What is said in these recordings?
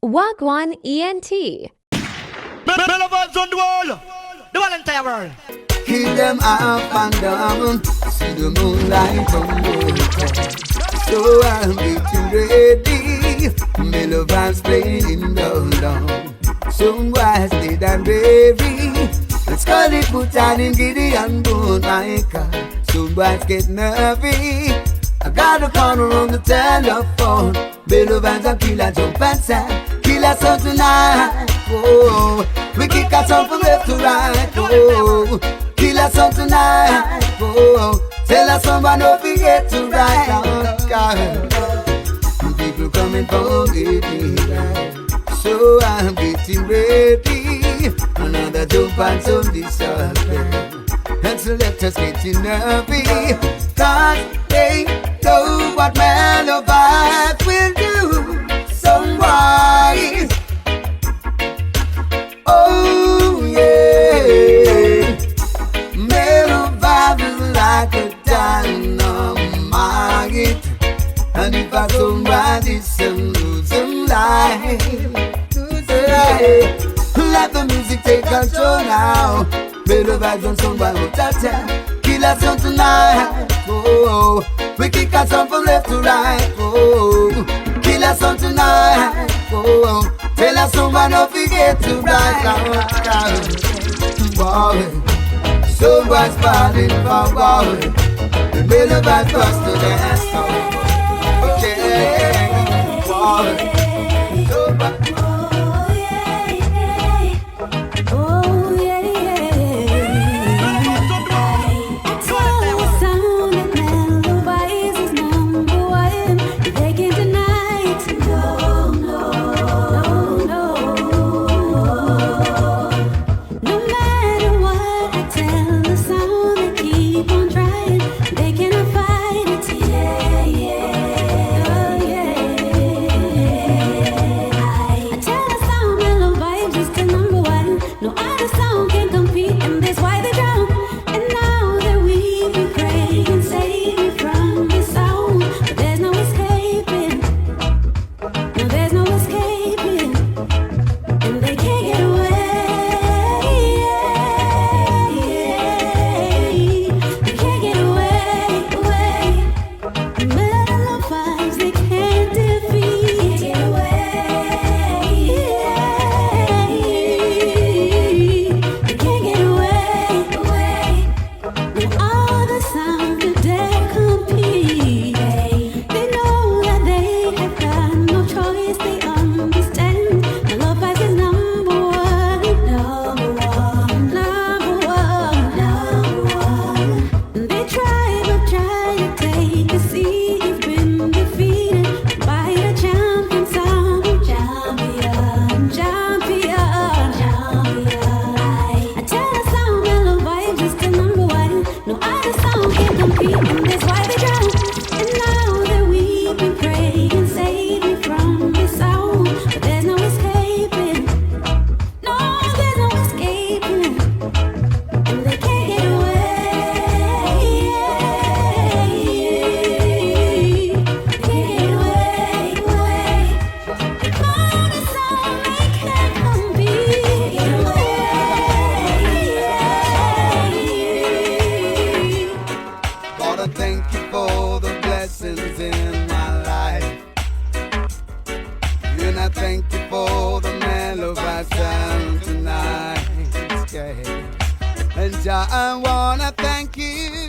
Gwaan ENT. Mello Vibes on the world, the entire world. Keep them up and down, see the moonlight from the so I'm getting ready. Mello Vibes playing down. Songwise did and baby. Let's call it put on in Gideon Boone, my car. Songwise get nervy. I got a corner on the telephone. Mello Vibes and killer jump and sound. Killer song tonight. Oh, we kick our song from left to right. Oh, killer song tonight. Oh, tell us someone don't forget to write down. People coming for me, so I'm getting ready. Another jump and some disaster. And selectors getting nervy, cause they know what Mello Vibes will do. Somebody, oh yeah, Mello Vibes is like a dynamite. And if I somebody some lose some life, let the music take control now. Mello Vibes on somebody who touch it. Kill us on tonight. Oh, we kick us on from left to right. Oh, kill us on tonight. Oh, tell us someone don't forget to write down. Boy, someone's falling for boy. The Mello Vibes bust to dance now. Okay, boy, someone. I wanna thank you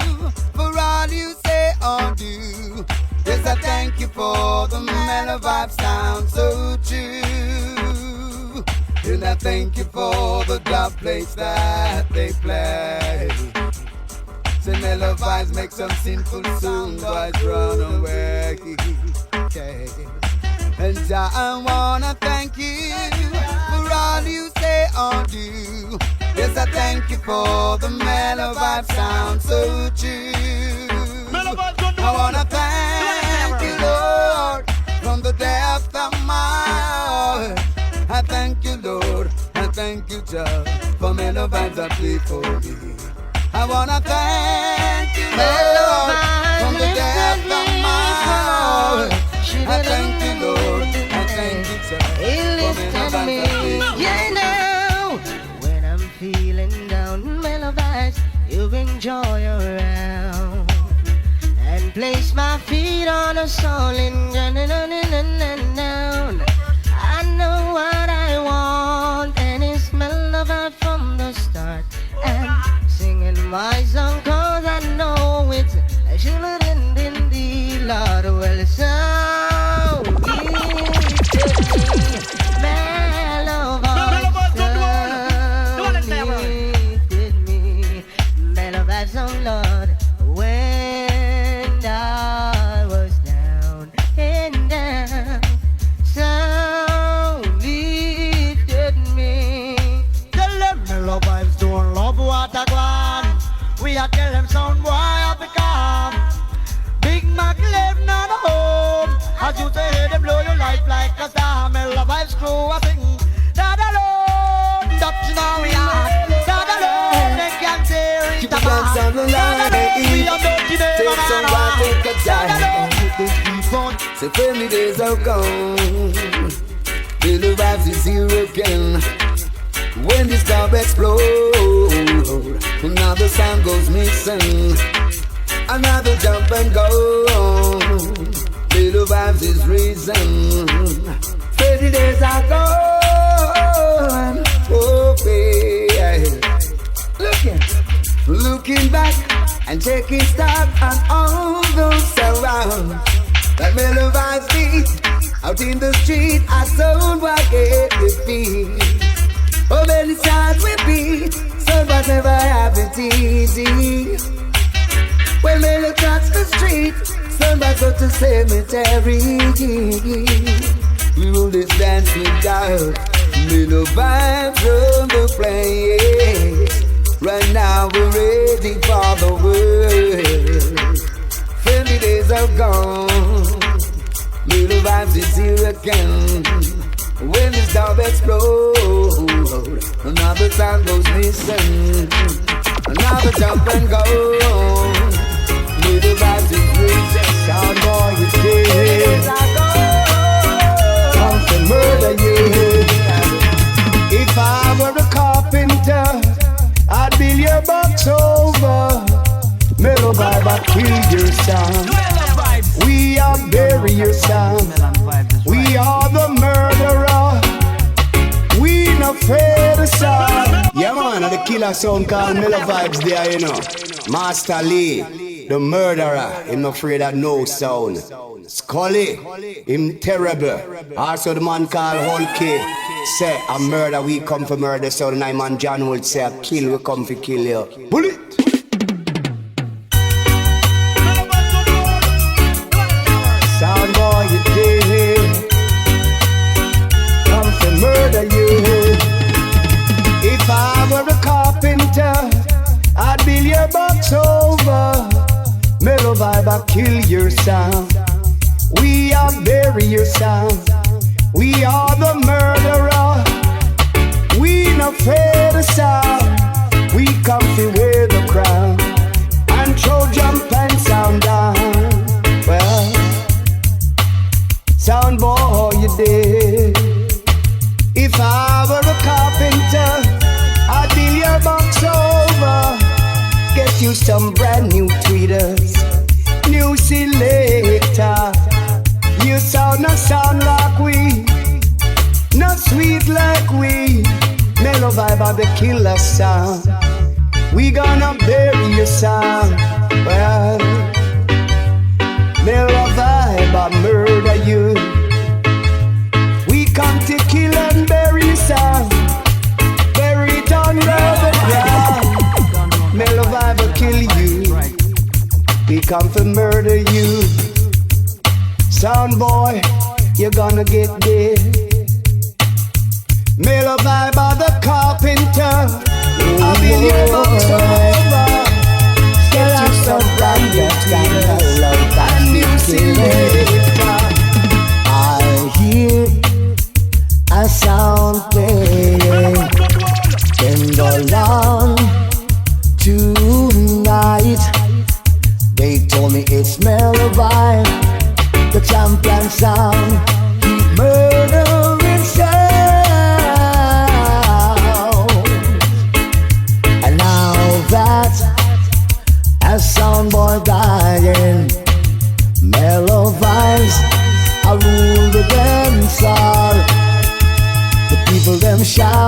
for all you say or do. Yes, I thank you for the Mello Vibes sound so true. And I thank you for the dubplates that they play. Say Mello Vibes make some sinful sound boys run away. Okay. And I wanna thank you for all you say or do. Yes, I thank you for the Mello Vibes sound so true. I wanna thank you, Lord, from the depth of my heart. I thank you, Lord, I thank you, Jah, for Mello Vibes that play for me. I wanna thank you, Lord, from the depth of my heart. I thank you, Lord, I thank you, Jah, for me. Yeah, now when I'm feeling down, Mello Vibes, you enjoy around and place my feet on a solid ground. I know what I want, and it's Mello Vibes from the start. And singing my song 'cause I know it's shouldn't in the Lord. Well, so Mello Vibes lifted me. Mello Vibes, oh Lord, when I was down and down, so lifted me. Tell them Mello Vibes don't love what I want. We are tell them sound boy I become. Big Mac live not home. As you say them blow your life like a star. Mello Vibes crew I sing. That alone, that's now we are. That alone, they can't tear it Keep the dance on the line. We are dirty Take some while, take a time. So family days are gone. Mello Vibes is here again. When the star explode, another song goes missing. Another jump and go. Mello Vibes is reason. 30 days are gone. Oh, yeah. Looking back and taking stock on all those around. That Mello Vibes beat out in the street. I don't want to get defeat. Oh, many times we beat, some of us never have it easy. When Mello cross the street, some of us go to cemetery. We will this dance without Mello Vibes from the place. Right now we're ready for the world. Friendly days are gone. Mello Vibes is here again. When the storm explodes, another sound goes missing. Another jump and go. Mello Vibes is reaching. Sound boy, you dead. Come to murder you. If I were a carpenter, I'd build your box over. Mello Vibes, I'd kill your sound. We are bury your sound. We are the murderer. We not afraid of sound. Yeah man, the killer sound called Mello Vibes there, you know. Master Lee, the murderer, him not afraid of no sound. Scully, him terrible. Also the man called Hulky, say a murder, we come for murder. So the nine man John would say a kill, we come for kill you. Bullet! Sound boy, you dead. Come to murder you. If I were a carpenter, I'd build your box over. Mello Vibes, I'd kill your sound. We are bury your sound. We are the murderer. We not afraid of sound. We come to wear the crown and throw jump and sound down. Well, sound boy, you dead. If I were a carpenter, I'd build your box over. Get you some brand new tweeters, new selector. You sound not sound like we, not sweet like we. Mello Vibes are the killer sound. We gonna bury your sound. Well, Mello Vibes, I murder you. We come to kill and bury your sound. Bury it under the ground. Mello Vibes will kill you. We come to murder you. Sound boy, you're gonna get dead. Mello Vibes are the carpenter. I've been here box over. Get you some brand new tweeters and new selector. I hear a sound playing in the lawn tonight. They told me it's Mello Vibes, the champion sound. Keep murdering sound.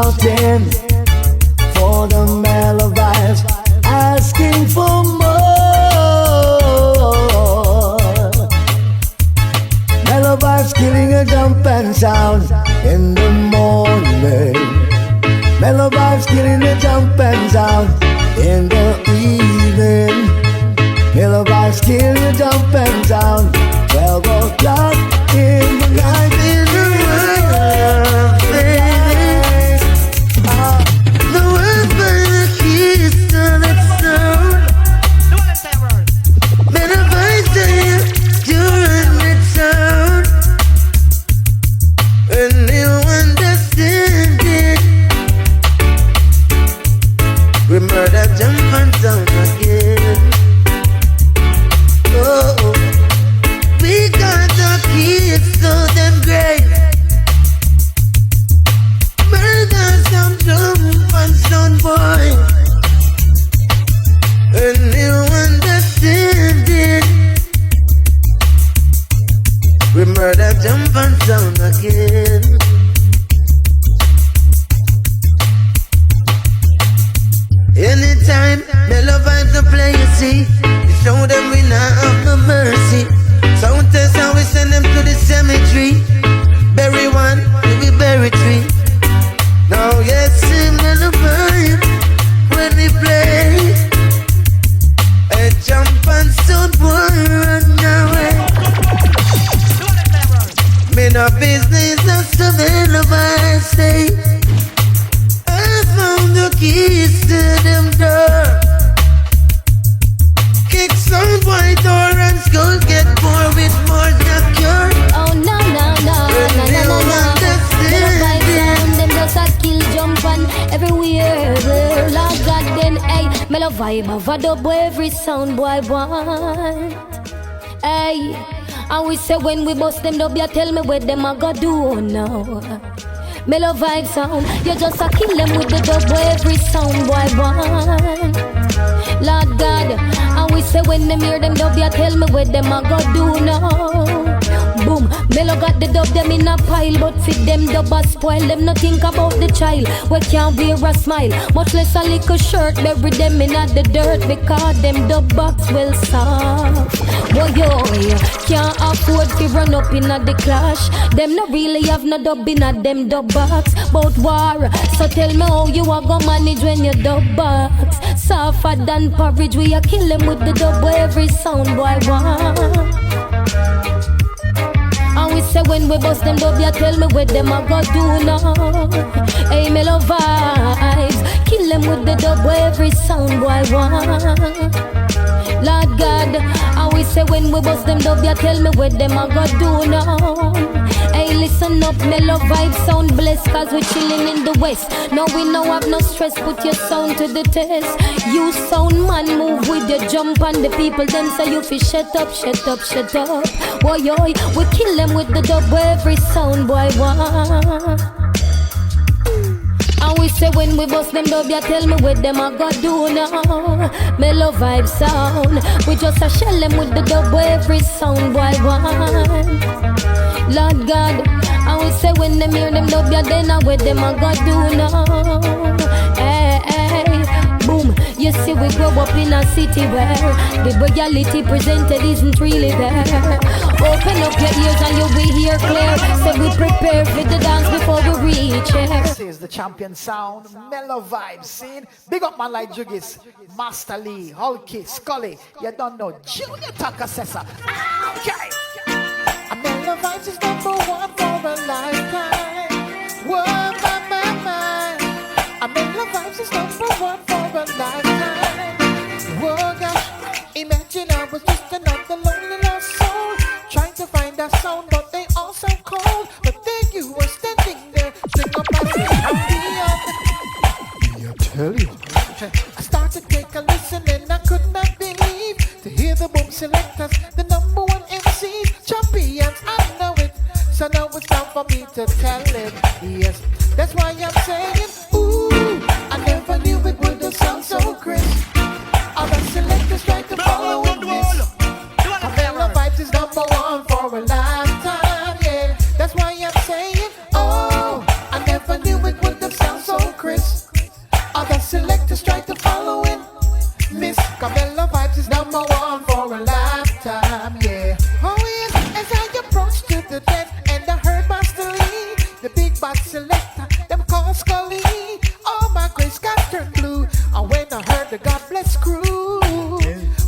shouting for the Mello Vibes, asking for more. Mello Vibes killing a jump and sound in the morning. Mello Vibes killing a jump and sound in the evening. Mello Vibes killing a jump and sound 12 o'clock in the night. In the world, baby, the world by the keys to that sound. Mello Vibes say you're in that sound, and you understand it. We murder jump and sound again. Oh, we got the keys to them grave. Murder some jump and sound boy, and you understand it. We murder jump and sound again. Anytime Mello Vibes to play, you see, you show them we not have no mercy. Sound test how we send them to the cemetery. Bury one, we bury three. Now yes, see Mello Vibes when we play. A jump and sound boy run away. Me no business, that's the Mello Vibes say. Found the keys to them door. Kick some white door and skull get more with more than cure. Oh no no no no no no no. Mello Vibes sound them just a kill jump and everywhere. Lord God then hey Mello Vibe have a dub every sound boy want. Hey, and we say when we bust them dub, you tell me what them a go do now. Mello Vibes sound, you just a kill them with the dub every sound boy want. Lord God, and we say when them hear them dub, you tell me what them a go do now. Boom, Mello got the dub them in a pile, but fit them dub a spoil. Them no think about the child, we can't wear a smile, much less a little shirt. Bury them in the dirt because them dub box well soft. Boy, yo, can't afford to run up in the clash. Them no really have no dub in them dub box. But war, so tell me how you are gonna manage when you dub box. Softer than porridge, we a kill them with the dub every sound boy want. And we say when we bust them dub, you tell me what them a go do now. Hey, Mello Vibes, kill them with the dub every sound boy want. Lord God, and we say when we bust them dub, you tell me what them a go do now. Hey, listen up, Mello Vibes sound blessed, cause we chillin' in the west. Now we no have no stress, put your sound to the test. You sound man, move with your jump, and the people them say you fi shut up, shut up, shut up. Boy, yo, we kill them with the dub every sound boy want. And we say when we bust them dub, you tell me what them a go do now. Mello Vibes sound, we just a shell them with the dub every sound boy want. Lord God, and we say when them hear them dub, you then a what them a go do now. Hey, hey, boom, you see we grow up in a city where the reality presented isn't really there. Open up your ears and you'll be here clear. Say we prepare for the dance before we reach here. This is the champion sound, Mello Vibes scene. Big up man like Jugis, Master Lee, Hulky, Scully. You don't know, Junior Tucker Sessa. Okay. A Mello Vibes is number one for a lifetime. Whoa, my. A Mello Vibes is number one for a lifetime. Whoa, gosh. Imagine I was just another lonely lost soul, trying to find that sound, but they all sound cold. But then you were standing there, sing up and I tell you. I started to take a listen and I could not believe to hear the boom selectors, the number one MC, champions, I know it. So now it's time for me to tell it. Yes, that's why I'm saying, ooh, I never knew it would have sound so crisp. All the selectors try to follow in this. Mello Vibes is number one for a lifetime, yeah. That's why I'm saying, oh, I never knew it would have sound so got Selector, them call Scully. All my grace got turned blue. And when I heard the God bless crew,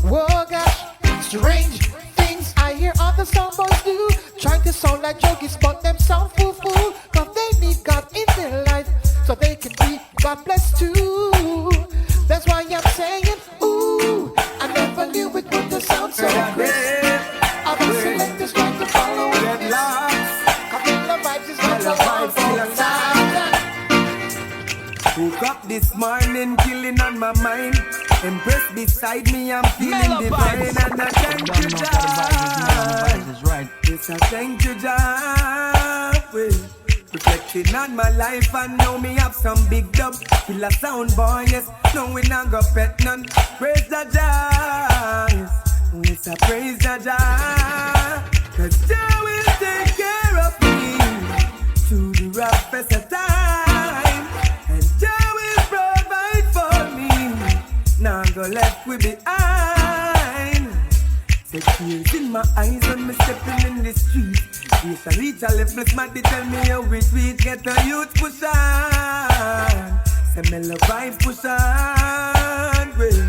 whoa gosh, strange things I hear other songboys do. Trying to sound like jokers, but them sound foo-foo. Cause they need God in their life, so they can be God blessed too. That's why I'm saying, ooh, I never knew it would the sound so great. Other selectors trying to follow it. Mello Vibes is not the sound. Woke up this morning, killing on my mind. Empress beside me, I'm feeling divine. And I thank you, Jah. Yes, I thank you, Jah. Reflecting on my life, and now me have some big dub. Feel a sound boy, yes. No, we not go pet none. Praise the Jah. Yes, I praise the Jah. Cause Jah will take care of me through the roughest of time. And Jah will provide for me. Now go left we behind. Say tears in my eyes when me stepping in the street. Yes, I reach a level, smarty tell me how we sweet. Get the youth push on. Say Mello Vibes push on. Well,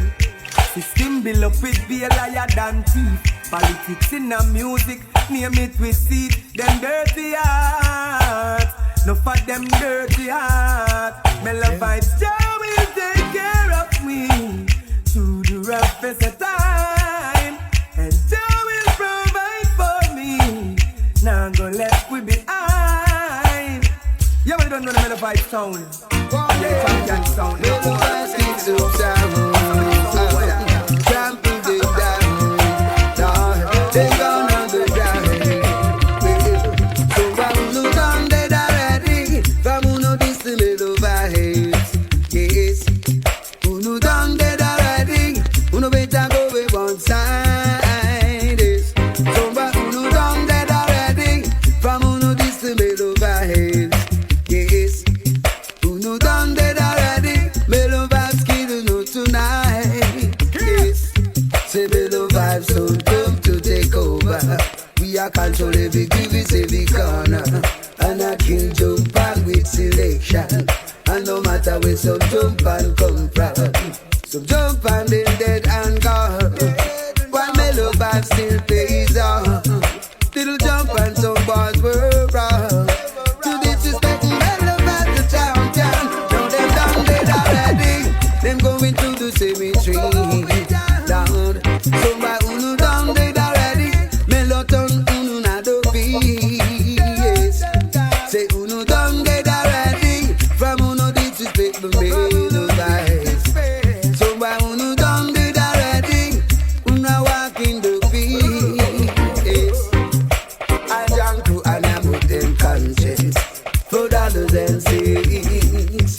system build up with be a liar than thief. Politics in the music, name it we see. Them dirty hearts, no for them dirty hearts. Mello Vibes, Jah will take care of me through the roughest of time. And Jah will provide for me. Now go left we behind. Yeah, we don't know the Mello Vibes sound. Yeah, champion sound. Mello Vibes kicks up sound. Trample them down. They gone on the ground. So why no done dead already? From uno this to Mello Vibes. Yes. Uno done dead already. Uno better go with one side. So come to take over. We are control every crevice, every corner. And I can jump on with selection. And no matter where some jump and come from, some jump and then dead and gone. While Mello Vibes still plays on. Little jump and some bars were wrong. To disrespect Mello Vibes the town. Now them down dead already. Them going to the cemetery. Down. So by uno down dead already. Mello turn uno na do peace. Say uno down dead already. From uno disrespect the Mello Vibes. So by uno down dead already. Uno walk in the peace. I drank to and I put them conscience for dollars and cents.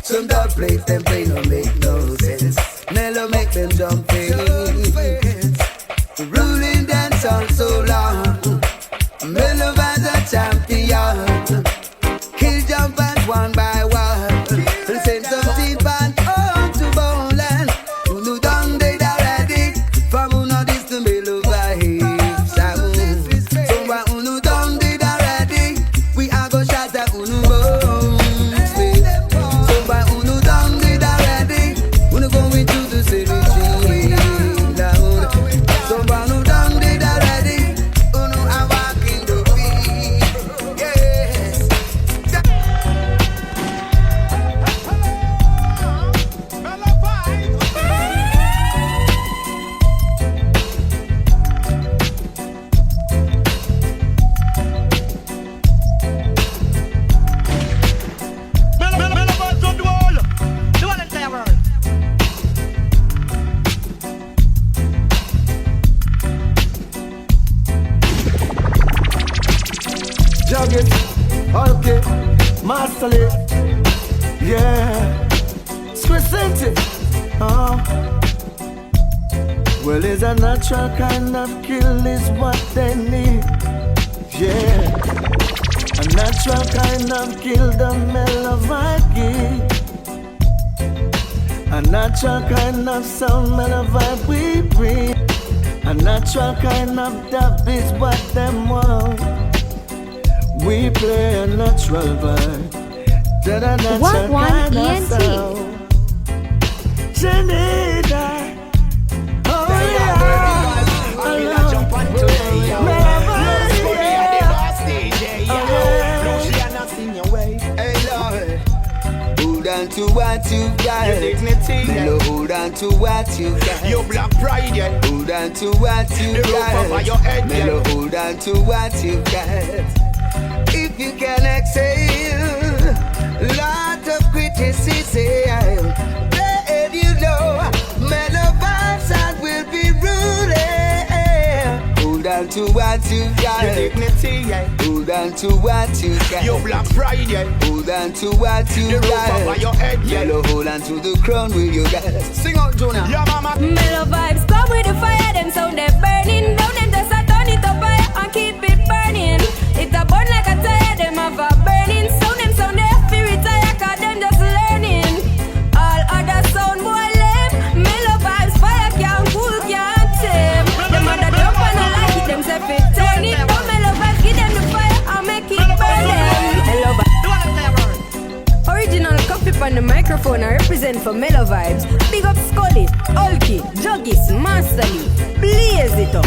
Some Dubplate them play no make no sense. Mello make them jump in. Ruling dancehall so long. Mello Vibes a champion. Kill jumpers one by one. And send some teeth and on to Bowland. Uno done dead already. From uno this to Mello Vibes. So why uno done dead already? We are go shot at uno bones. So why uno done dead already? Uno going to the cemetery. So why uno done dead already? Uno a walking the beat. Yes. Mello Vibes on the wall. The one entire world. Jugget, okay, masterly, yeah, Squisente, well, it's a natural kind of kill is what they need, yeah, a natural kind of kill the Mello Vibe, a natural kind of sound Mello Vibe we bring, a natural kind of dub is what them want. We play a natural vibe. Gwaan ENT. Janita. Oh yeah. Hold on to what you got. Your dignity, Mellow, hold on to what you got. Your black pride, yeah. Hold on to what you The roof got. over your head, yeah. Mellow, hold on to what you got. If you can exhale, lot of criticism. Let you know, Mellow Vibes and will be ruling. Hold on to what you got. Your dignity, yeah. Hold on to what you got. Your black pride, yeah. Hold on to what you The roof got. over your head, yeah. Mellow, hold on to the crown where you got. Sing out, Jonah. Yeah, mama. Mellow vibes come with the fire, them sound they burning down, them just a turn it up higher and keep it burning. It a burn like a tire, them have a burning sound, them sound they feel retire, cause them just learning. All other sound boy lame, mellow vibes fire can't cool, can't tame. Them other jump and I like it, them say fit turn it down, mellow vibes give them the fire and make it burn them. Mellow vibes. Original copy on the microphone, I represent for Mellow Vibes. Big up Scully, Ulky, Juggis, Masterly, blaze it up.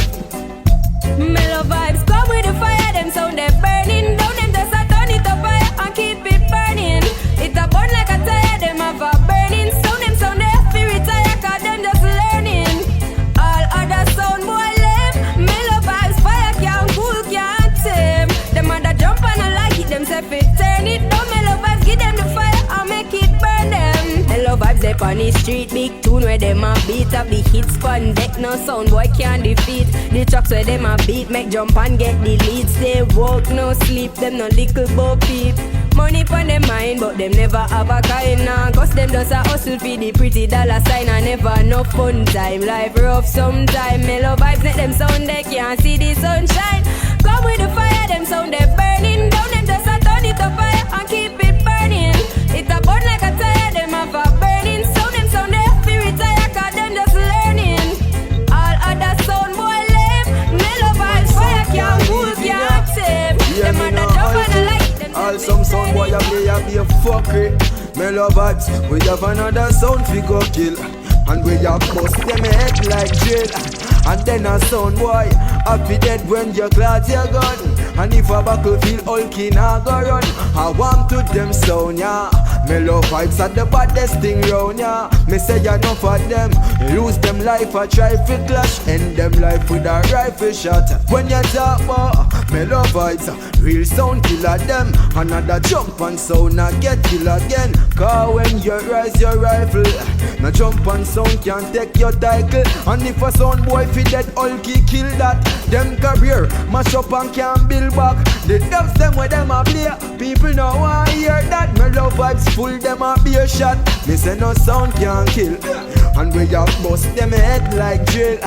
Mellow Vibes come with the fire, them sound they burning down, them just a turn it up higher and keep it burning. It a burn like a tire, them have a burning sound, them sound they feel retire, cause them just learning. All other sound boy lame, Mellow Vibes fire can't cool, can't tame. Them other jump and I like it, them say fit turn it down, Mellow Vibes give them the fire and make it burn them. Mellow Vibes they on the street, big tune where them a beat up the hits fun deck, no sound boy can't defeat. The trucks where them a beat make jump and get the leads. They walk no sleep, them no little bo peep. Money pon them mind, but them never have a kind nah. Cause them just a hustle for the pretty dollar sign and never no fun time. Life rough sometime. Mellow Vibes let them sound they can't see the sunshine. Come with the fire, them sound they burning down, them just a turn it up fire and keep it burning. It a burn like a tire, them have a burning sound, them sound they feel retire, cause them just learning. All other sound boy lame, Mellow Vibes fire can't cool, can't tame. Them other jump and I like them. All some sound boy a play a be a fuckery. Mellow Vibes, we have another sound fi go kill. And we a bust them head like jail. And then a sound boy happy dead when you clot your gun. And if a buckle feel hulky nah go run. I want to them sound ya. Mellow Vibes are the baddest thing round ya. Me say enough of them lose them life a try fi clash. End them life with a rifle shot. When you talk about Mellow Vibes, real sound killer them. Another jump and sound a get kill again. Cause when you rise your rifle, no jump and sound can take your title. And if a sound boy fi dead hulky kill that, them career mash up and can't build back. The dubs them where them a play, people now want hear that. Mellow Vibes full them a be a shot. Me say no sound can kill. And we a bust them head like drill.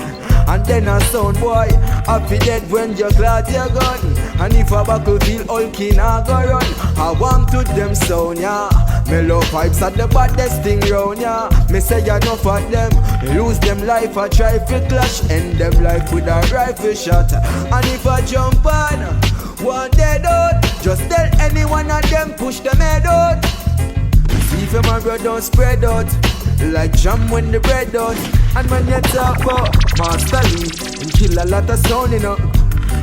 And then a sound boy happy dead when you clot your gun. And if a buckle feel hulky nah go run. I want to them sound ya. Mellow Vibes are the baddest thing round ya. Me say enough of them lose them life a try fi clash. End them life with a rifle shot. And if I jump on one dead out, just tell anyone of them push them head out. See if my bread don't spread out like jam when the bread out. And when you talk about Master Lee, and kill a lot of sound, you know.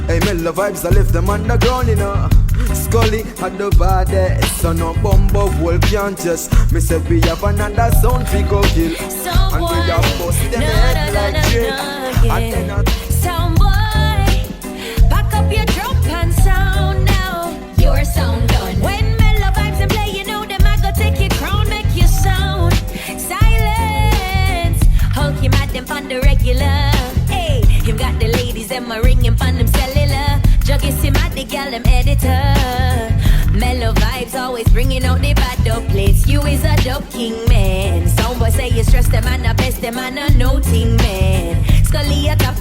Hey, Mellow Vibes, I left them underground, you know. Scully had the baddest, so no bumbo wolf can't just. Me say we have another sound fi go kill. And we have bust them head like jail. And then I sound boy, back up your drum and sound now. Your sound done. When Mellow Vibes and play, you know them I go take your crown, make you sound. Silence, Hulky mad them on the regular. Hey, him got the ladies them a ring him on them cellular. Juggis him at the gal them editor. Mellow Vibes always bringing out the bad Dubplates. You is a dope king man. Soundboy say you stress them and a best them and a noting man. Scully a top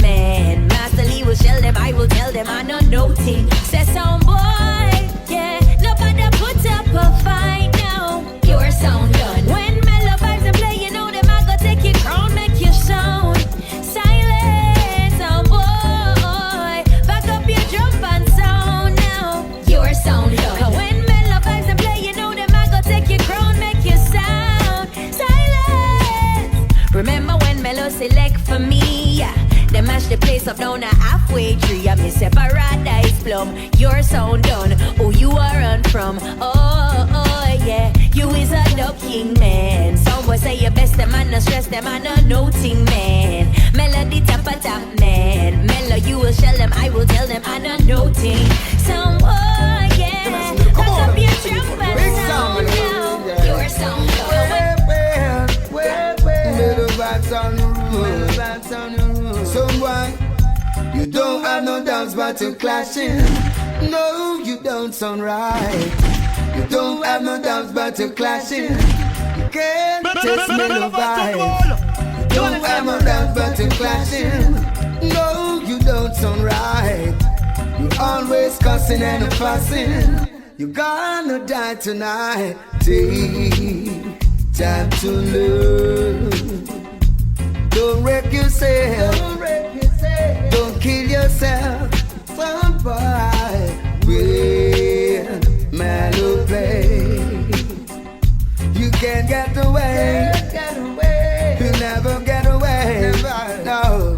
man. Master Lee will shell them, I will tell them I know noting. Say soundboy, yeah, nobody put up a fight now. Your sound done. When Mellow Vibes and play, you know them I go take your crown, make you sound. Silence, soundboy, back up your jump and sound now. up down a halfway tree. I miss a paradise plum. Your sound done. Oh, you are run from. Oh, yeah. You is a dub king man. Some boys say you best, them man no stress, them man no noting man. Melody top a top man. Mellow, you will shell them, I will tell them I no noting. Some yeah. Lock up your trumpet sound now. Your sound done. Mellow vibes on the road. Someone, you don't have no doubts but you're clashing. No, you don't sound right. You don't have no doubts but you're clashing. You can't just mellow vibes. You don't have no doubts but you're clashing. No, you don't sound right. You always cussing and fussing. You gonna die tonight. Take time to learn. Don't wreck yourself. Don't kill yourself. Somebody will Mello play. You can't get away. You never get away. No.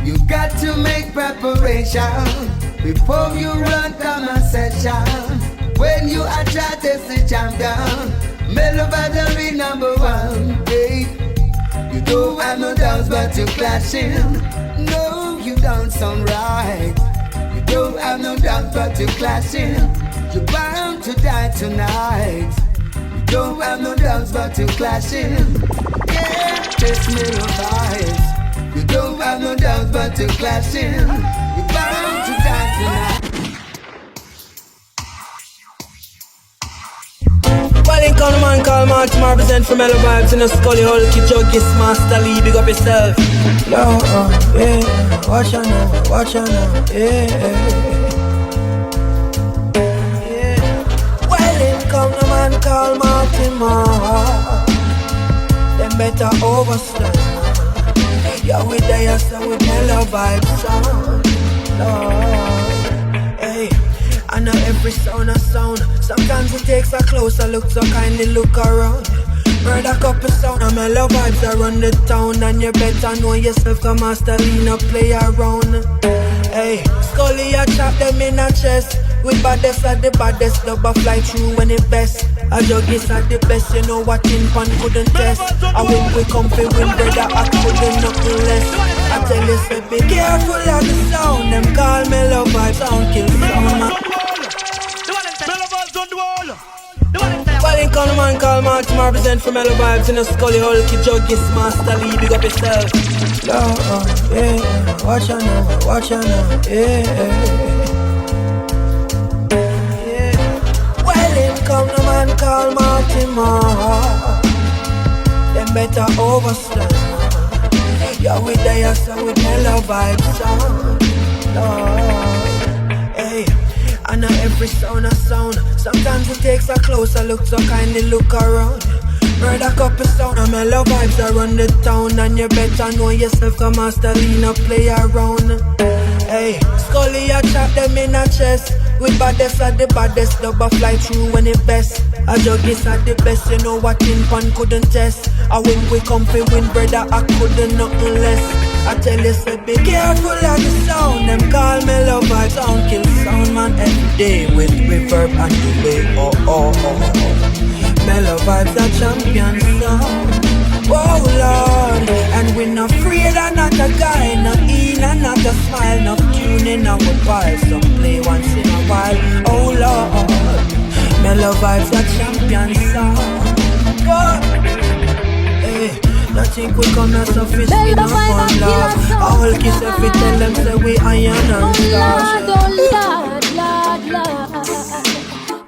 You got to make preparation before you run conversation. When you are trying to sit down, Mello Vibes number one. Hey. You don't have no doubts but you're clashing. No, you don't sound right. You don't have no doubts but you're clashing. You're bound to die tonight. You don't have no doubts but you're clashing. Yeah, just Mello Vibes. You don't have no doubts but you're clashing. You're bound to die tonight. Calling call man, call Mark, my represent for Mello Vibes in a Scully Hulky Juggis Master Lee, big up yourself. No, yeah, watch out now, yeah. Well, in come the man, call Martin Mark. Them better overstand. Yeah, we there, so with Mello Vibes sound. No, hey. I know every sound a sound. Sometimes it takes a closer look, so kindly look around. Heard a couple sound and Mello Vibes that run the town. And you better know yourself, come Master Lee, no play around. Hey, Scully a chop them in a chest. With baddest at the baddest, double fly through when it best. A Juggis at the best, you know what in pan couldn't test. I win we comfy win brother, I couldn't nothing less. I tell you, say be careful of the sound. Them call Mello Vibes, sound kill sound man. Well, in call man, call Mark, to represent for Mello Vibes in a Scully Hulky Juggis Master Lee, big up yourself. No, yeah, watch out now, yeah. Come the man call Martin Mark. Them better overstand. Yeah, we there, so with Mello Vibes sound. No, hey, I know every sound a sound. Sometimes it takes a closer look, so kindly look around. Heard a couple sound and Mello Vibes that run the town. And you better know yourself, come Master Lee, no play around. Hey, Scully a chop them in a chest. With baddest at the baddest, double fly through when it best. A Juggis at the best, you know what in pan couldn't test. I win we comfy win brother, I couldn't nothing less. I tell you, say be careful of the sound. Them call Mello Vibes, sound kill sound man every day with reverb and delay. Oh. Mello Vibes a champion sound. Oh Lord, and we not afraid of not a guy, not in and not a smile, not tuning our pile, some play once in a while. Oh Lord, Mello Vibes a champion sound. God, hey, nothing we come as a fist in a fun love. All kiss if we tell them say we iron and stars. Lord.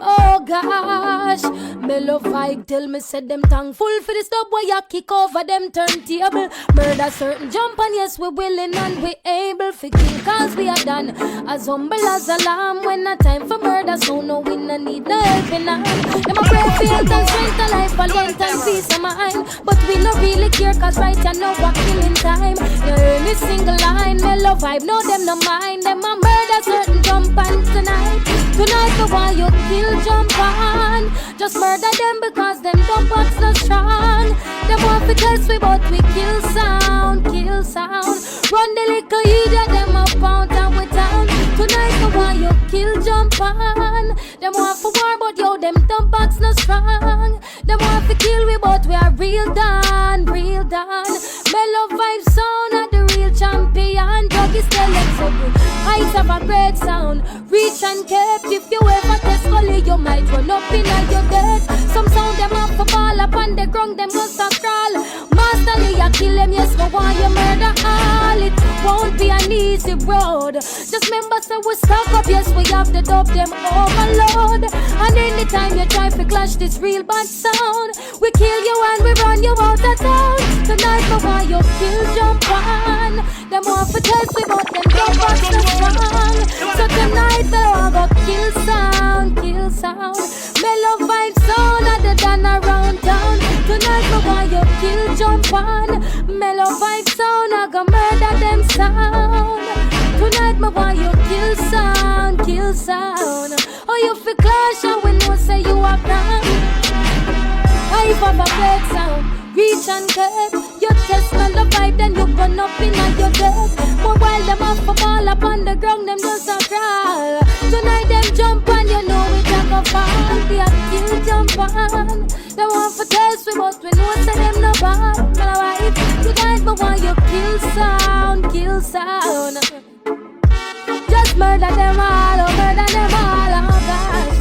Oh gosh, Mello Vibe tell me said them thankful for this dub where you kick over them turntable. Murder certain jump and yes we willing and we able for kill cause we are done. As humble as a lamb when a time for murder so no we no need no helping hand. Them a pray for health and strength of life and length and peace of mind. But we no really care cause right you know we're killing time. You hear me single line, Mello Vibe no them no mind. Them a murder certain jump and tonight the one you kill jump on. Just murder them because them dumb box not strong. Them want to test we but we kill sound, kill sound. Run the little idiot, them a pound and we down. Tonight the one you kill jump on. Them want for war but yo them dumb box not strong. Them want to kill we but we are real done, real done. Mellow Vibes sound at the real champion. Drug is telling so good. Heights have a great sound. Reach and kept. If you ever test Scully, you might run up in your dead. Some sound them have to fall up on the ground, them must a crawl. Masterly, I kill them, yes, but why you murder all? It won't be an easy road. Just remember, so we stock up, yes, we have to dub them overload. And anytime you try to clash this real bad sound, we kill you and we run you out of town. Tonight, but why you kill jump on? Them want to test we, but them don't want to strong. So tonight, they all go kill sound, kill sound. Mellow Vibes sound at the done around town. Tonight, but why you kill jump on? Mellow Vibes sound, I go murder them sound. Tonight, but why you kill sound, kill sound. Oh, you feel clash and we know say you are gone. I have a great sound, reach and get. You test Mellow Vibe, then you run up in your dead. But while them have to fall up on the ground, them just a crawl. Tonight them jump on, you know we can go fall. They a kill jump on. They want to test we, but we know say them no bad. Mellow Vibe, tonight but why you kill sound, kill sound. Just murder them all, oh murder them all, oh gosh.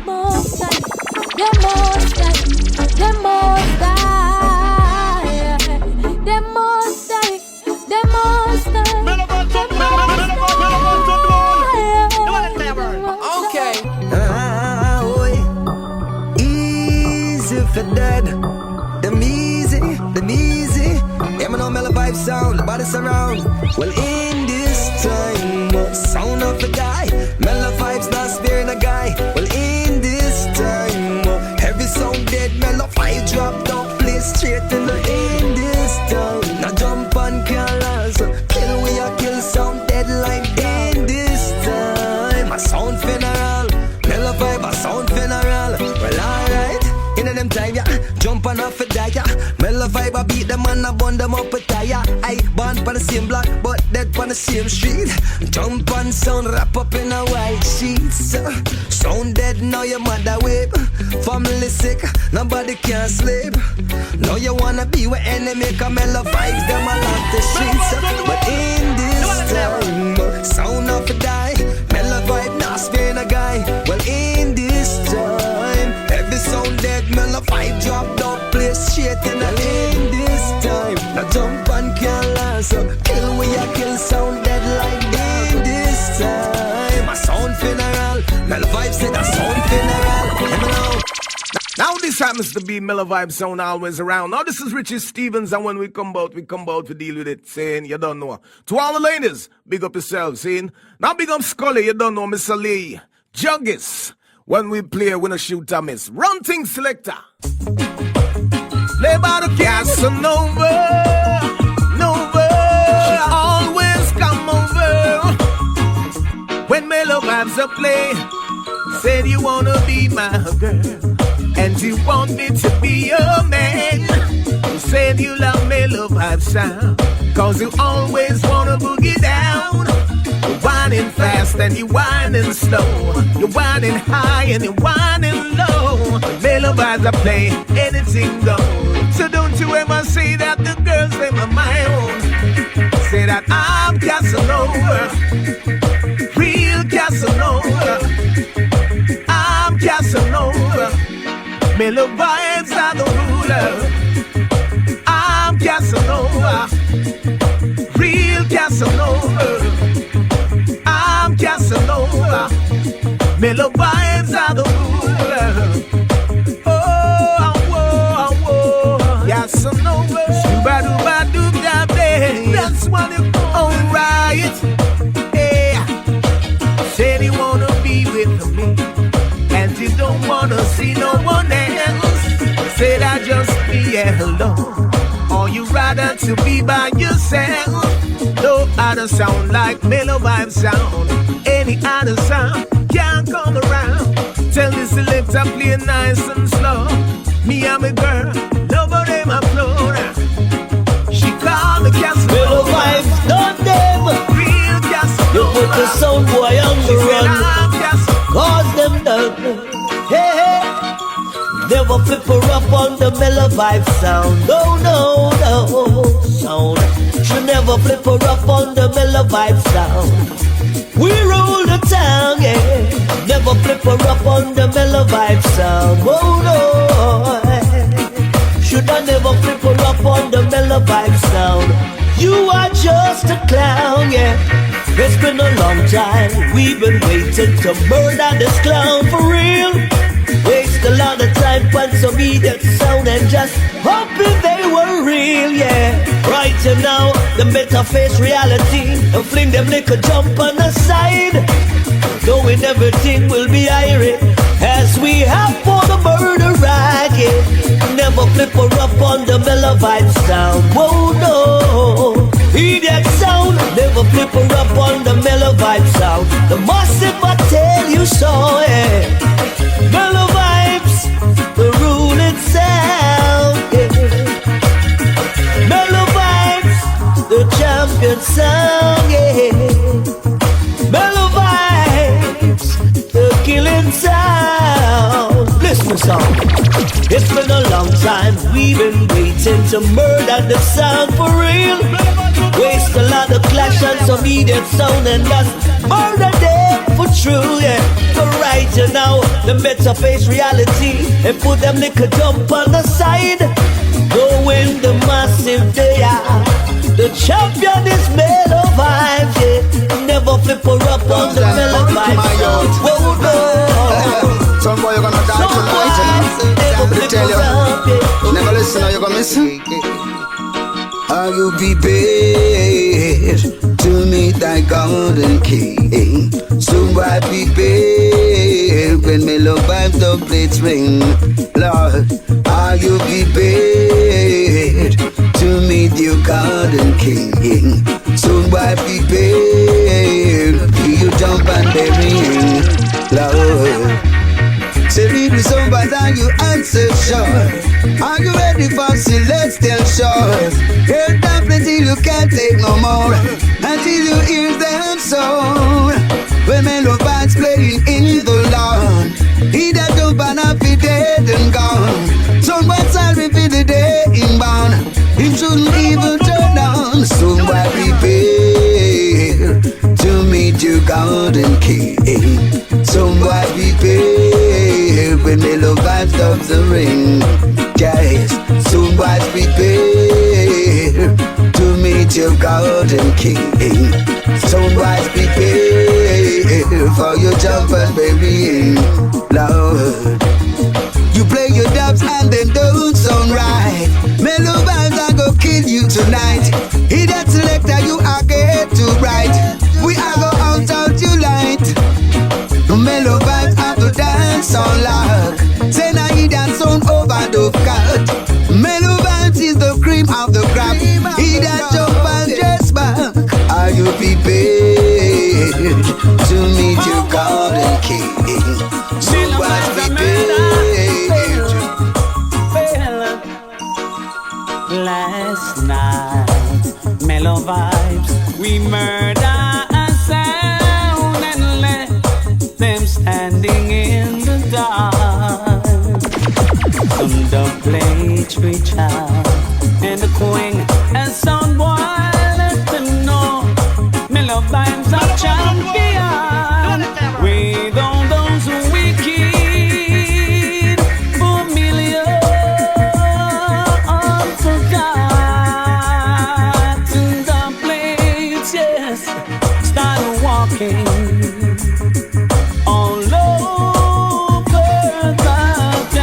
Most time, them most time, them most die, them most die, them most die. Okay. Easy for dead. Them easy, them easy. Yeah, man, no Mellow Vibe sound, the body surround. Well, in this time, sound of a guy. Mellow Vibes not sparing a guy. Well, in this time, every sound dead. Mellow Vibe drop down, play straight in the in this time. Now jump on colors, kill we a kill sound dead like in this time. A sound funeral, Mellow Vibe a sound funeral. Well, alright. In them time, yeah, jump on off a die, yeah. Mellow Vibe, I beat them and I bun them up a tire. I born on the same block, but dead on the same street. Jump on sound, wrap up in a white sheets. Sound dead, now your mother whip. Family sick, nobody can sleep. Now you wanna be with enemy, come Mellow Vibes, them along the streets. But in this time, sound of a die. Mellow Vibe, not sparing a guy. Well, in this time, every sound dead. Mellow Vibe drop down, play straight in the in this time. Now jump and kill us, kill we a kill sound dead like in this time. A sound funeral, Mellow Vibe said a sound funeral. Now this happens to be Mellow Vibes sound always around. Now this is Richie Stevens, and when we come out to deal with it, saying you don't know. To all the ladies, big up yourself, saying. Now big up Scully, you don't know, Mr. Lee. Juggis. When we play, we no shoot a miss. Run things, Selector. Play by the Casanova. Nova. She always come over. When Mellow Vibes a play, said you wanna be my girl. And you want me to be your man. You said you love Mellow Vibes sound. Cause you always wanna boogie down. You're whining fast and you're whining slow. You're whining high and you're whining low. Mellow Vibes I play, anything goes. So don't you ever say that the girls them are my own. Say that I'm Casanova, real Casanova. I'm Casanova. Mellow Vibes are the ruler. I'm Casanova, real Casanova. I'm Casanova. Mellow Vibes are the ruler. Oh, Casanova. Shoo-ba-doo-ba-doo-da-day. That's what you call right. Yeah. Said you wanna be with me, and you don't wanna see no one else. Said I just be alone, or you rather to be by yourself. No other sound like Mellow Vibes sound. Any other sound can't come around. Tell the selector play nice and slow. Me and my girl, love her them a flow. She call the castle. Mello Vibes, don't them. Real castle. You put the sound boy on the run. Cause them done. Hey, hey. Never flip her up on the Mello Vibes sound. No, no, no. Sound. Should never flip her up on the Mello Vibes sound. We rule the town, yeah. Never flip her up on the Mello Vibes sound. Oh no. Should I never flip her up on the Mello Vibes sound? You are just a clown, yeah. It's been a long time. We've been waiting to murder this clown for real. Waste a lot of time on some idiot sound and just hoping they were real, yeah. Right now, them better face reality and fling them like a jump on the side. Knowing everything will be irie as we have for the murder racket. Never flip her up on the Mello Vibes sound. Whoa, no. Idiot sound. Never flip her up on the Mello Vibes sound. The massive I tell you so, yeah. Mello Vibes, the ruling sound, yeah. Mello Vibes, the champion sound, yeah. Mello Vibes, the killing sound. Listen sound. It's been a long time. We've been waiting to murder the sound for real. Waste a lot of clash and some idiot sound and just murder them for true, yeah. But right now, them better face reality and put them like a dump on the side. Knowing the massive they are. The champion is Mello Vibes, yeah. Never flip her up on the Mello Vibes. Whoa, no. Some boy you're gonna die tonight. Never tell you. Never listen or you're gonna miss. Are you prepared to meet thy golden king? So I prepared when Mello Vibes Dubplate ring. Lord, are you prepared to meet your golden king? So I prepared you jump and the ring. Lord, say read me somebody and you answer sure. Are you ready for celestial shores? Hear that till you can't take no more. Until you hear them sound. When Mello Vibes playing in the lawn. He that jump and happy dead and gone. Someone sorry for the day in bound. He shouldn't even turn down. So I prepare to meet your golden king. So I prepare when Mello Vibes dubs the ring. Guys, so I prepare to meet your golden king. So I prepare for your jump and baby. Lord, you play your dubs and them don't sound right. Mello Vibes I go kill you tonight. He that selector you are get to right. We are go out you light. Mello Vibes have to dance on lock. Say now he dance on over the cut. Mello Vibes is the cream of the crop. He that jump and dress back. Are you prepared to meet your golden king? So what prepared? Last night, Mello Vibes, we murder a sound and left them standing in the dark. Some Dubplate reach out and the queen and sound boy let them know Mello Vibes are champion. With all those wicked familiar unforgotten Dubplates, yes, start walking all over the dance.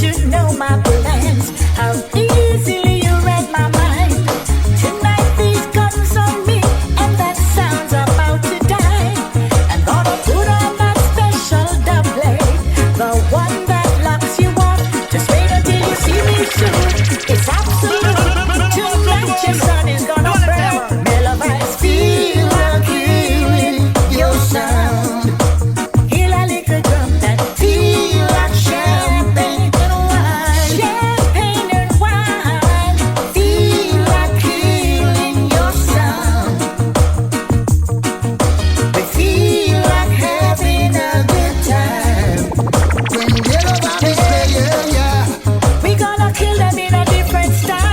should know my plans. How easily you read my mind. Tonight these guns on me, and that sound's about to die. I'm gonna put on that special Dubplate, the one that locks you up. Just wait until you see me shoot. It's absolute. Tonight your sun is gonna burn. Mellow Vibes feel like healing your sound. Heal a little drum that feel like champagne and wine. Champagne and wine feel like healing your sound. We feel like having a good time. When Mellow Vibes play, yeah. We gonna kill them in a different style.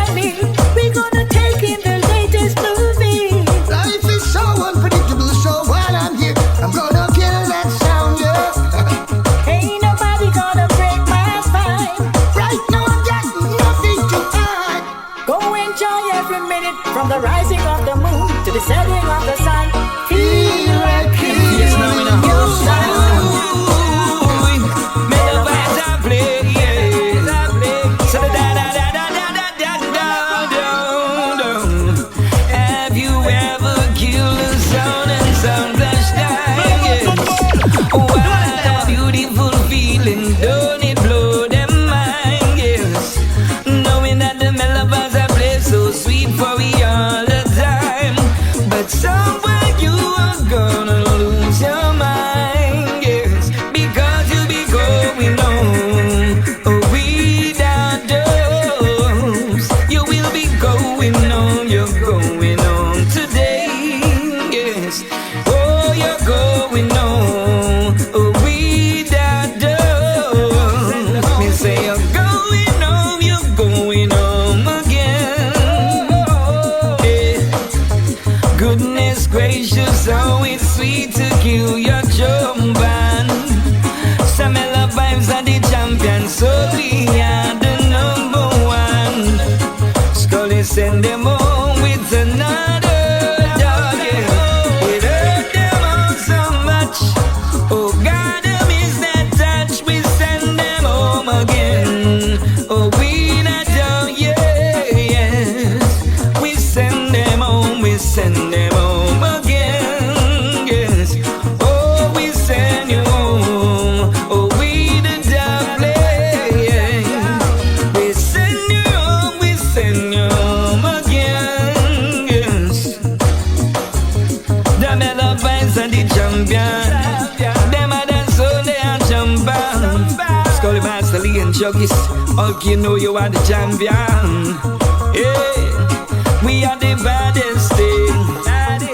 We gonna take in the latest movie. Life is so unpredictable, so while I'm here, I'm gonna kill that sound, yeah. Ain't nobody gonna break my vibe. Right now I've got nothing to hide. Go enjoy every minute from the rising of the moon to the setting of the sun. Feel like healing your sound. Mellow Vibes I play, yeah. So da da da da da da da da da. Have you ever killed a sound and sound flash time? Yes. What a beautiful feeling, don't it blow them mind? Yes. Knowing that the Mellow Vibes I play so sweet for we all the time. But somewhere you are gonna lose your mind, yes. Because you'll be going on without those. You will be going on, you're going on today, yes. Oh, you're going on without those. Me say you're going on again. Yeah. Goodness gracious, how it's sweet to kill your drum band. Some Mellow Vibes are the champions, so we are the number one. Scully send them home with another dog, yeah. It hurt them all so much. Oh God, them is that touch. We send them home again. Oh, we not down, yeah, yes. We send them home again, yes. Oh, we send you home. Oh, we the Dubplate. We send you home again, yes. The Mellow Vibes are the champion. Them are the soul, they are champion. Scully, Master Lee and Juggies, all you know you are the champion. Yeah, we are the baddest thing.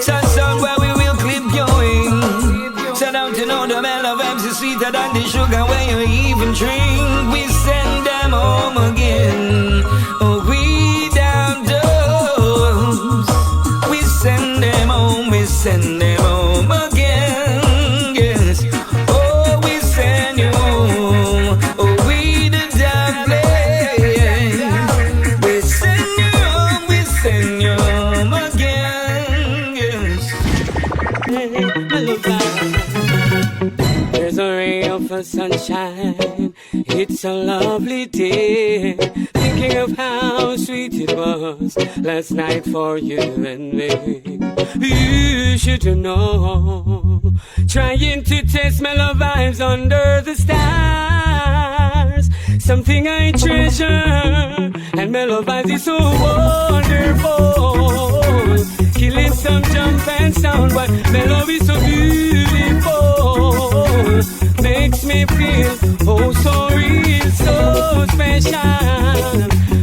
So somewhere we will keep going. So don't you know the Mellow Vibes is sweeter than the sugar when you even drink. We send them home again. Oh, we down those. We send them home again. Yes. Oh, we send you home. Oh, we the Dubplate. We send you home again. Yes. Mellow Vibes. There's a ray of sunshine. It's a lovely day. Thinking of how sweet it was last night for you and me. You should know. Trying to taste Mellow Vibes under the stars. Something I treasure. And Mellow Vibes is so wonderful. Killing some jump and sound, but Mellow is so beautiful. Makes me feel oh so real, so special.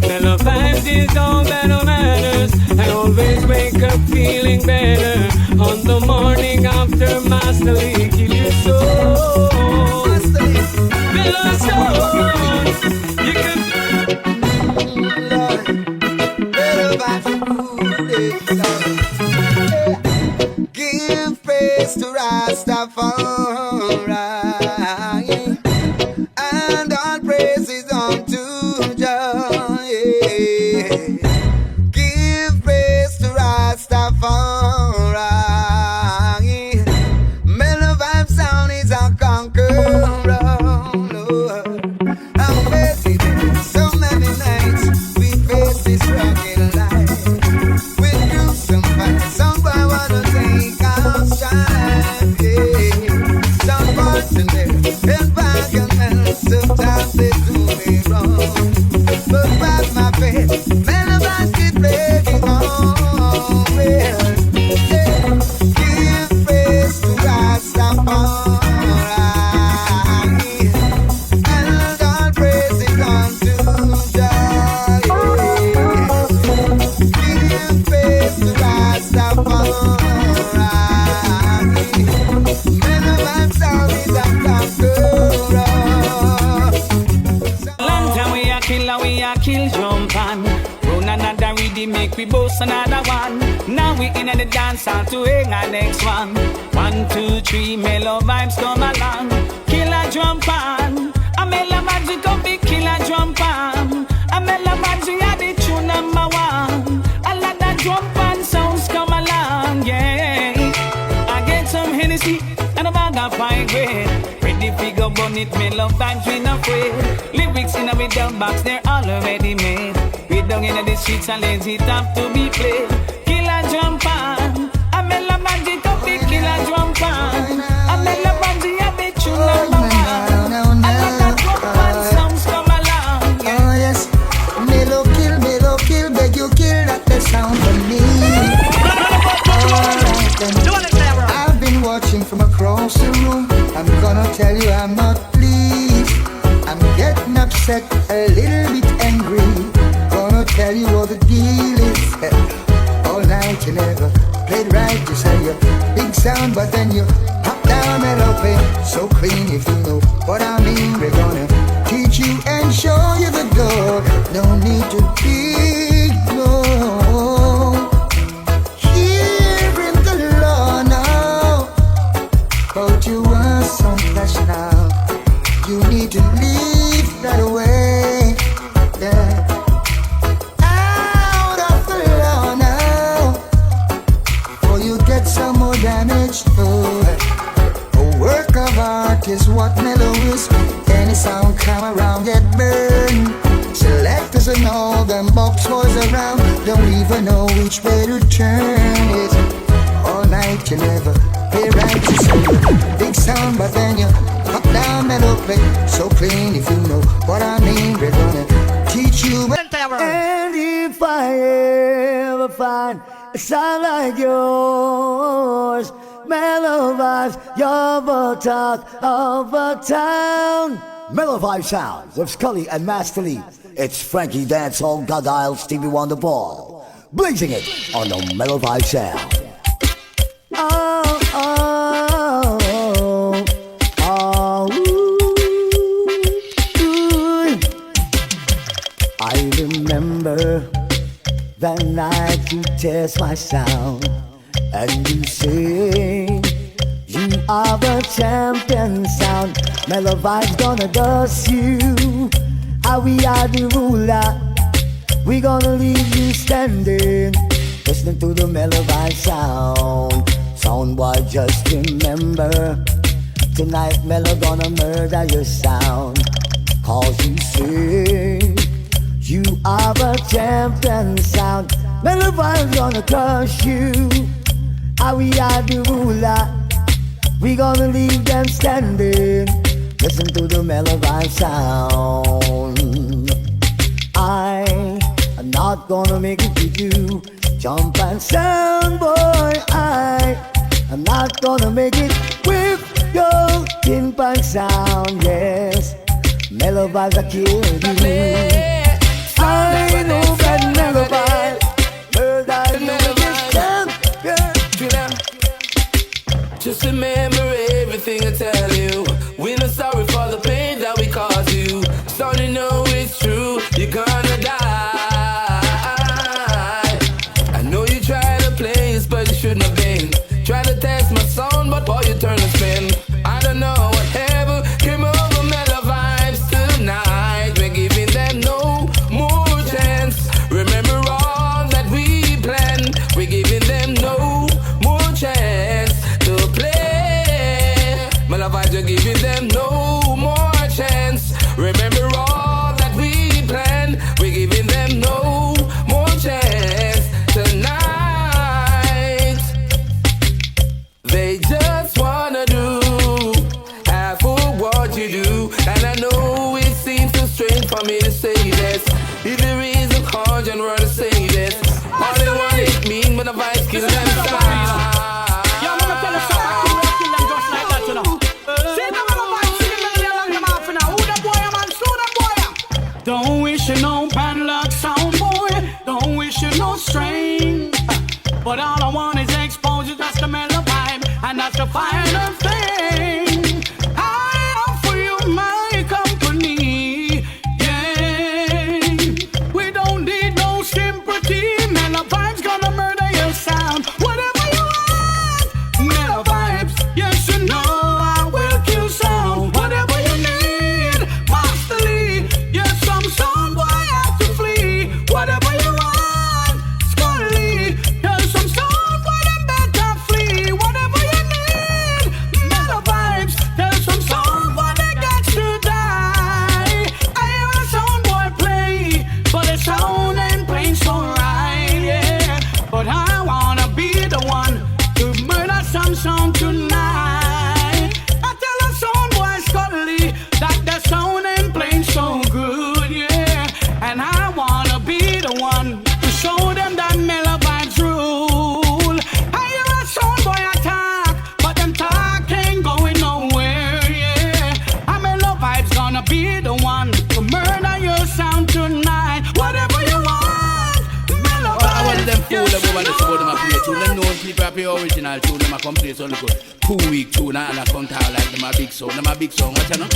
Mellow Vibes is all that matters. I always wake up feeling better on the morning after Master Lee. Kill your soul, Mellow soul. You can Mellow Vibes, give praise to Rastafari, and all praises unto killer, we a kill jump on. Run another ready, make we boast another one. Now we in the dance hall to hang our next one. 1, 2, 3, Mello Vibes come along. Killer jump on. A Mello Magic up the killer jump on. A Mello Magic a the tune number 1. A lot of jump on sounds come along, yeah. I get some Hennessy and a bag of fine grade. Ready figure bun it, Mello Vibes we not afraid. Lyrics in a middle box, they're already made. We down in the streets and lazy have to be played. Killer jump on. A Mello Magic up the killer jump on. A Mello Magic a the tune number 1. A lot of jump on sounds come along, yeah. Oh yes, Mello kill, beg you kill that the sound for me. Alright then, I've been watching from across the room. I'm gonna tell you I'm not pleased. I'm getting upset, a little bit angry. Gonna tell you what the deal is. All night you never played right, you say you big sound, but then you pop down Mello play so clean if you know what I mean. We're gonna teach you and show you the door. No need to dig, no. Here in the law now, but you want some flesh now. You need to leave that away, yeah. Out of the law now, or you get some more damage. A work of art is what Mello is. Any sound come around get burned. Selectors and all them box boys around don't even know which way to turn it. All night you never play right, you say big sound, but then you pop down Mello play so clean if you know what I mean. We're gonna teach you. And if I ever find a sound like yours, Mello Vibes, you're the talk of the town. Mello Vibes sound with Scully and Master Lee. It's Frankie Dancehall, Gagile, Stevie Wonder Ball, blazing it on the Mello Vibes sound. Oh, oh, oh, oh, ooh, ooh. I remember that night you test my sound and you say you are the champion sound. Mello Vibes gonna dust you. How we are the ruler. We gonna leave you standing, listening to the Mello Vibes sound. Sound boy, just remember, tonight Mello gonna murder your sound. Cause you say you are the champion sound. Mello Vibes gonna crush you. How we are the ruler. We gonna leave them standing, listen to the Mello Vibes sound. I am not gonna make it with you, jump and sound boy. I am not gonna make it with your tin-pan sound. Yes, Mello Vibes are killing you. I know that Mello Vibes murder you. Just remember everything I tell you. We're not sorry for the pain that we caused you. So you know it's true, you're gonna die. I know you try to play this, but you shouldn't have been. Try to test my sound, but boy, you turn and spin. I don't know whatever came over Mello Vibes tonight. We're giving them no more chance. Remember all that we planned. We're giving them no more chance to play. Mello Vibes, you're giving them no more chance. Remember all that we planned. We're giving them no more chance tonight. They just wanna do half of what you do, and I know it seems so strange for me to say this. If there is a conjure word to say this, all they want is mean, but the vibes kill them sound. Don't wish you no bad luck, sound boy. Don't wish you no strain. But all I want is exposure, just to Mello Vibe, and that's the final thing. I offer you my company, yeah. but the sound ain't playing so right, yeah. But I wanna be the one to murder some song tonight. I tell a sound boy Scully that the sound ain't playing so good, yeah. And I wanna be the one to show them that Mello Vibes rule. I hear a sound boy attack, but them talk ain't going nowhere, yeah. And Mello Vibes gonna be the one to murder your sound tonight. Whatever you want, Mello Vibes. I want them fool them over the support them a play tune. Them know people a play original tune. Them a come play so good 2-week tune and a come talk like them a big song. Them a big song. What you know?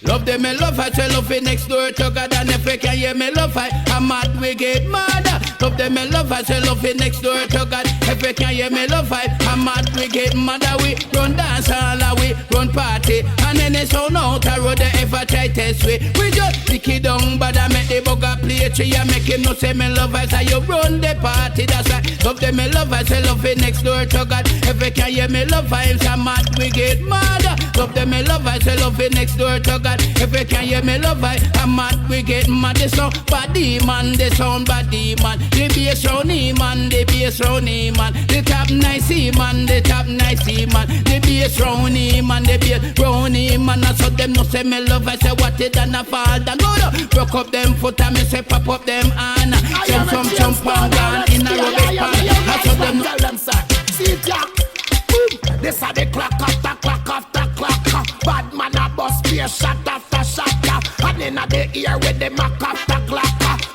Love them, me love I say love it next door to God. And if you can hear me love I'm mad, we get mad. Love them, me love I say love it next door to God. If you can hear me love I'm mad, we get mad. We run dance all we run party. And then it's all out the road they ever try test we. We just pick it down, but I make the bugger play tree. I make him no say me love I say you run the party. That's right. Love them, me love I say love it next door to God. If you can hear me love I'm mad, we get mad. Love them, me love I say love it next door to God. If you can hear me love I'm mad, we get mad. The sound body man, the sound body man. The bass round man, the bass round man. The top nice man, the top nice man. The bass round man, the bass round man. I saw them no say me love I say what it and a fall down. Broke up them foot and me say pop up them hand. Jump from jump and gone in a rubber pan. I saw them no. Tell them sir, see it ya. This are the clock after clock after clock. Bad man a bust be a shot after shot. And in the ear with the mac after clock.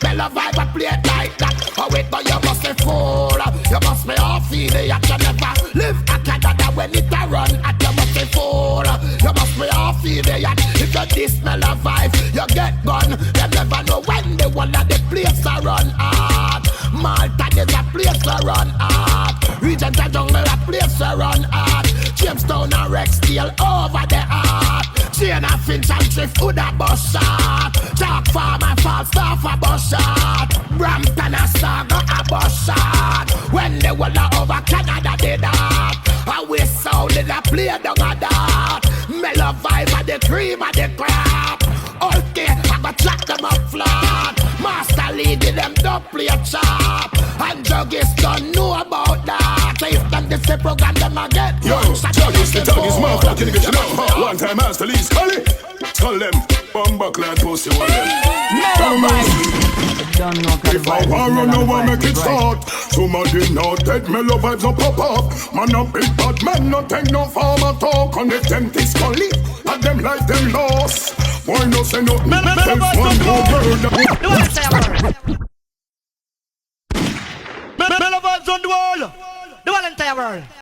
Mello Vibe a play it like that. Oh wait, but you must be fool. You must be off idiot. You never live a Canada when it a run. And you must be fool. You must be off idiot. If you this Mello Vibe, you get gun. Them never know when the one of the place a run hard. Malta is a place to run hard. Regent a jungle a place to run hard. Jamestown and Rexdale over the heart. Chain a Finch and Drift would a bus shot. Chalk Farm and Falstaff a bus shot. Brampton and Saga a bus shot. When they were over Canada did that. And we sounded a play down a that. Mello Vibe of the cream of the crap. Okay, I got track them up flat. Master leading them Dubplate chop. And Juggies don't know about that. So if them this program them a get. Yo, Juggies the Juggies man fucking get you know. One time Master Lee Scully. Skull them, bumbuckler and pussy one them. If I want run over make it start. Somebody now dead Mello Vibes no pop up. Man a big bad man no take no farmer talk. And if them this Scully and them like them lost. Why no say no? Tell one more bird. Mello Vibes on the wall. The whole entire world.